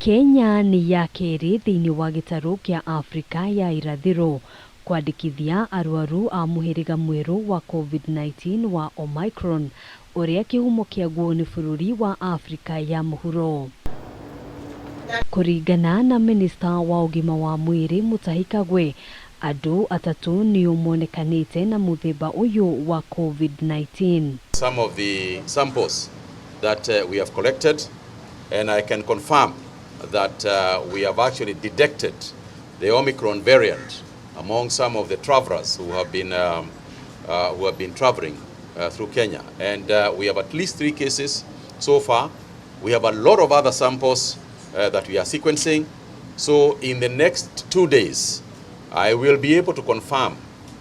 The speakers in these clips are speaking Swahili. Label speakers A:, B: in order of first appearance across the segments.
A: Kenya ni ya keri thiini wa gitaru kia Afrika ya irathiro kwandikithia arwaru a muhiriga mweru wa COVID-19 wa Omicron uria kihumo kiaguo ni bururi wa Afrika ya muhuro. Kuringana na Minister wa ugima wa muiri Mutahi Kagwe, Andu atatu ni kuonekanite na muthemba uyu wa COVID-19.
B: Some of the samples that we have collected, and I can confirm that we have actually detected the Omicron variant among some of the travelers who have been traveling through Kenya, and we have at least 3 cases so far. We have a lot of other samples that we are sequencing. So in the next 2 days, I will be able to confirm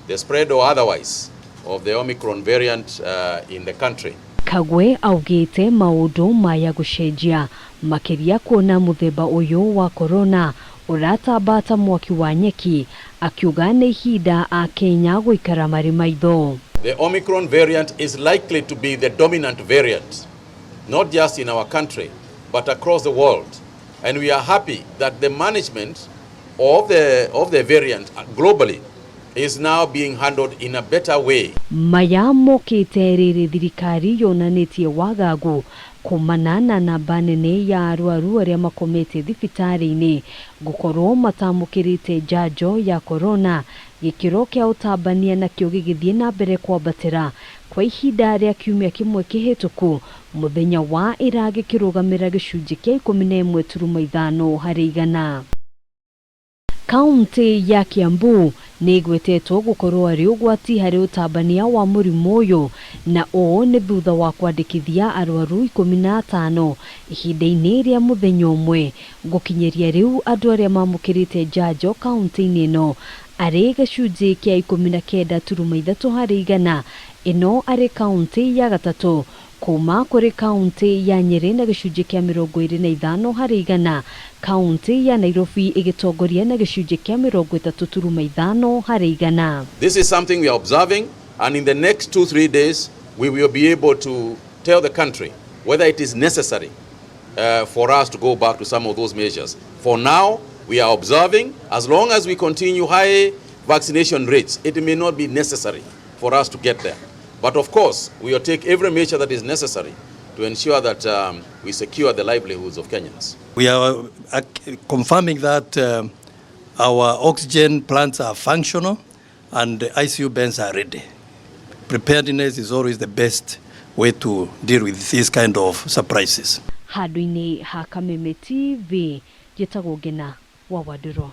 B: the spread or otherwise of the Omicron variant in the country.
A: Kagwe augite maundu maya gucenjia makiria kuona muthemba uyu wa corona uratambata mwaki wa nyeki, akiuga ni ihinda a Kenya guikara mari maitho.
B: The Omicron variant is likely to be the dominant variant, not just in our country but across the world, and we are happy that the management of the variant globally is now being handled in a better way.
A: Maya mokite riri thirikari yonanitie wagagu kumanana na banene ya arwaru aria makomete thibitari-ini gukorwo matamukirite njanjo ya corona, gikiro kia utambania na kio gigithie na mbere kwambatira kwa ihinda ria kiumia kimwe kihituku, muthenya wa ira gikirugamira gicunji kia 11.5 hari igana. Kaunti ya Kiambu ni igwetetwo gukorwo ari ugwati hari utambania wa murimu uyu, na o ni thutha wa kwandikithia arwaru 15 ihinda-ini ria muthenya umwe. Gukinyeria riu andu aria mamukirite njanjo kaunti-ini ino ari gicunji kia 19.3 hari igana. Ino ari kaunti ya gatatu kuuma kuri kaunti ya Nyeri na gicunji kia 25 hari igana, kaunti ya Nairobi igitongoria na gicunji kia 33.5 hari igana.
B: This is something we are observing, and in the next 2-3 days we will be able to tell the country whether it is necessary for us to go back to some of those measures. For now, we are observing. As long as we continue high vaccination rates, it may not be necessary for us to get there. But of course, we will take every measure that is necessary to ensure that we secure the livelihoods of Kenyans.
C: We are confirming that our oxygen plants are functional and the ICU beds are ready. Preparedness is always the best way to deal with these kind of surprises.
A: Handũ-inĩ ha Kameme TV, njĩtagwo Ngina wa Waduro.